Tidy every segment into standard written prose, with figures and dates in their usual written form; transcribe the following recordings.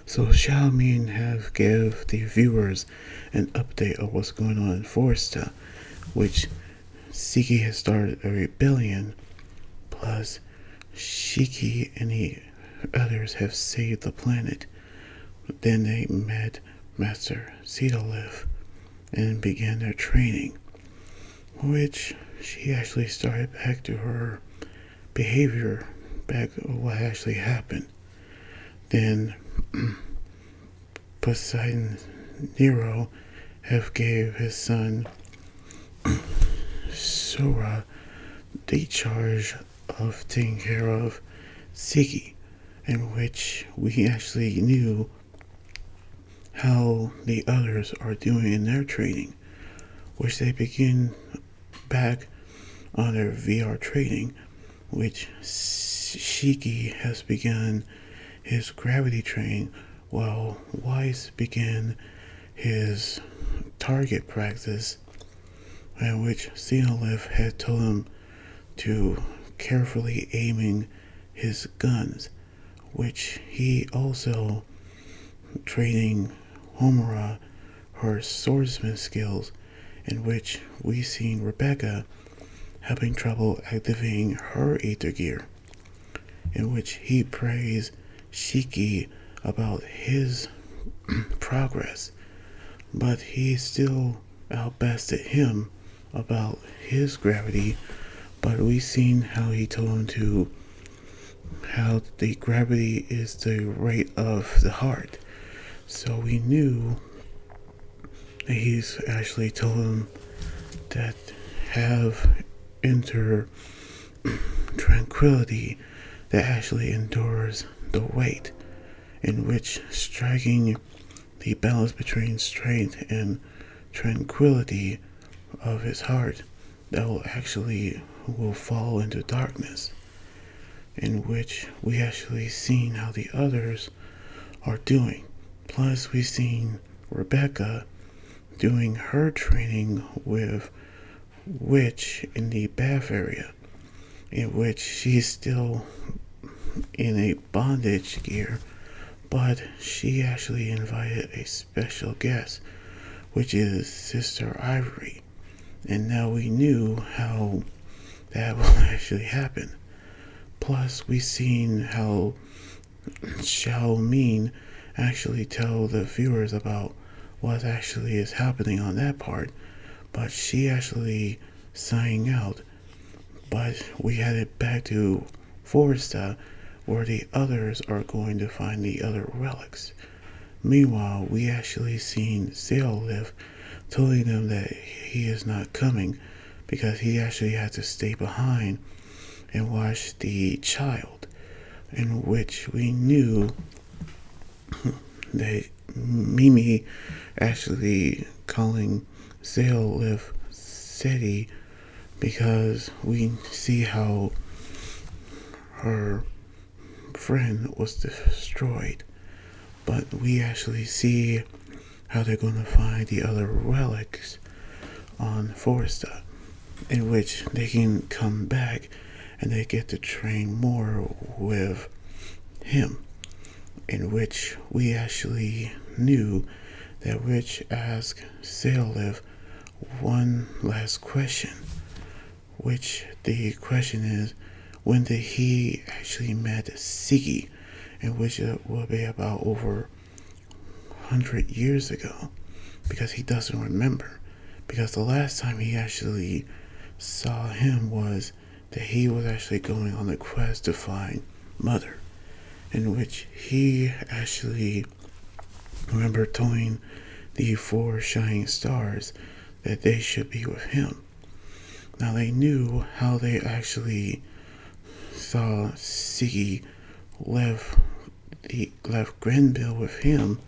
So Xiaomin have give the viewers an update of what's going on in Foresta, which Ziggy has started a rebellion, plus Shiki and the others have saved the planet. Then they met Master Cedolith and began their training, which she actually started back to her behavior, back what actually happened. Then Poseidon Nero have gave his son Sora the charge of taking care of Ziggy, in which we actually knew how the others are doing in their training, which they begin back on their VR training, which Shiki has begun his gravity training while Weiss began his target practice, in which Xenolith had told him to carefully aiming his guns, which he also training Homura her swordsman skills, in which we seen Rebecca having trouble activating her Aether Gear, in which he praised Shiki about his progress, but he still outbested him about his gravity. But we seen how he told him to how the gravity is the rate of the heart. So we knew that he's actually told him that have inner tranquility that actually endures the weight, in which striking the balance between strength and tranquility of his heart that will fall into darkness, in which we actually seen how the others are doing. Plus we seen Rebecca doing her training with Witch in the bath area, in which she's still in a bondage gear, but she actually invited a special guest, which is Sister Ivory. And now we knew how that will actually happen. Plus, we seen how Xiao Min actually tell the viewers about what actually is happening on that part, but she actually signed out. But we headed back to Foresta, where the others are going to find the other relics. Meanwhile, we actually seen Zeolith telling them that he is not coming because he actually had to stay behind and watch the child, in which we knew that Mimi actually calling Zeolith City because we see how her friend was destroyed. But we actually see how they're going to find the other relics on Foresta, in which they can come back and they get to train more with him, in which we actually knew that Rich asked Zeolith one last question, which the question is, when did he actually met Ziggy, in which it will be about over 100 years ago, because he doesn't remember, because the last time he actually saw him was that he was actually going on a quest to find Mother, in which he actually remember telling the four shining stars that they should be with him. Now they knew how they actually saw Ziggy left Grenville with him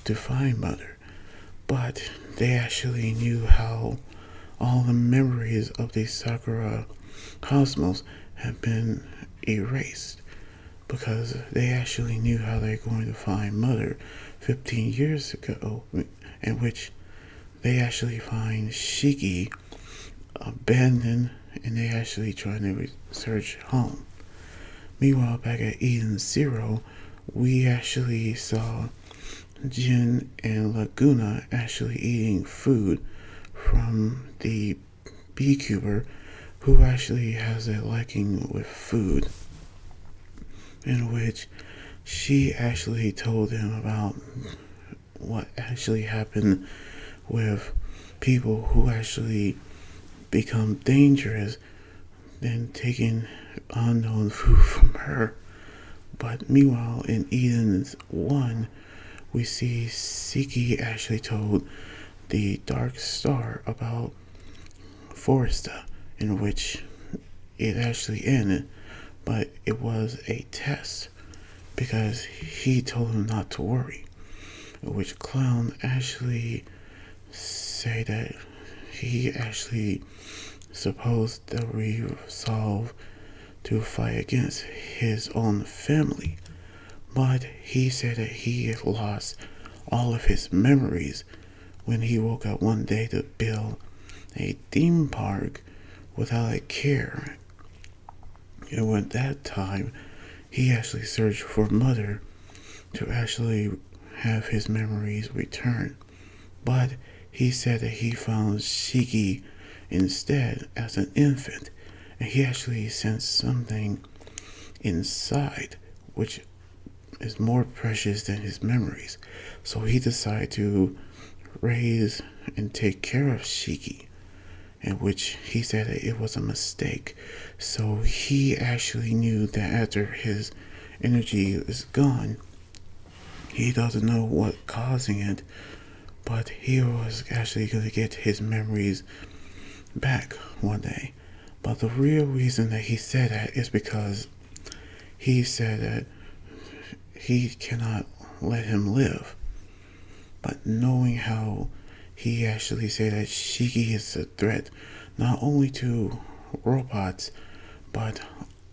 to find Mother, but they actually knew how all the memories of the Sakura cosmos have been erased, because they actually knew how they're going to find Mother 15 years ago, in which they actually find Shiki abandoned and they actually trying to research home. Meanwhile, back at Eden Zero, we actually saw Jin and Laguna actually eating food from the beekeeper who actually has a liking with food, in which she actually told him about what actually happened with people who actually become dangerous than taking unknown food from her. But meanwhile, in Eden's 1, we see Ziggy actually told the Dark Star about Foresta, in which it actually ended, but it was a test because he told him not to worry. Which Clown actually say that he actually supposed the resolve to fight against his own family, but he said that he had lost all of his memories when he woke up one day to build a theme park without a care. And at that time, he actually searched for Mother to actually have his memories return. But he said that he found Shiki instead as an infant, and he actually sensed something inside which is more precious than his memories. So he decided to raise and take care of Shiki, in which he said that it was a mistake. So he actually knew that after his energy is gone, he doesn't know what causing it, but he was actually going to get his memories back one day. But the real reason that he said that is because he said that he cannot let him live. But knowing how he actually said that Shiki is a threat not only to robots but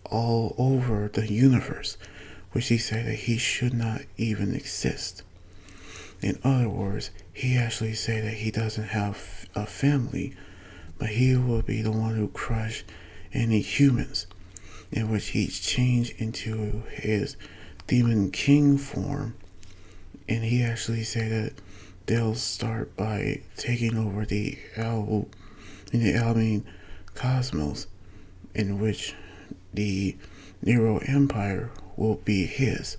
all over the universe, which he said that he should not even exist. In other words, he actually said that he doesn't have a family, but he will be the one who crush any humans, in which he changed into his Demon King form, and he actually said that they'll start by taking over the Albion cosmos, in which the Nero Empire will be his,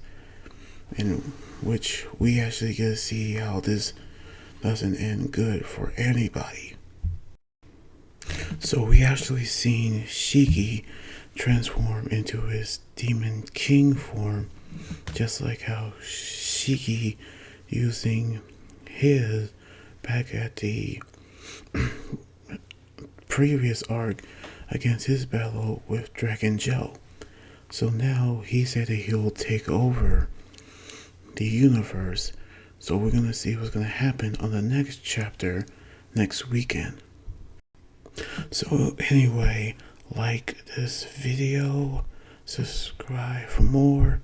in which we actually get to see how this doesn't end good for anybody. So we actually seen Shiki transform into his Demon King form, just like how Shiki using his back at the previous arc against his battle with Dragon Joe. So now he said that he'll take over the universe. So we're gonna see what's gonna happen on the next chapter next weekend. So anyway, like this video, subscribe for more,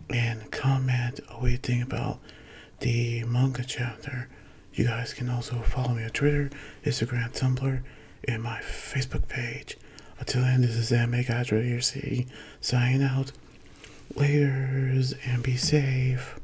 and comment what you think about the manga chapter. You guys can also follow me on Twitter, Instagram, Tumblr, and my Facebook page. Until then, this is Anime Guys right here, signing out. Laters, and be safe.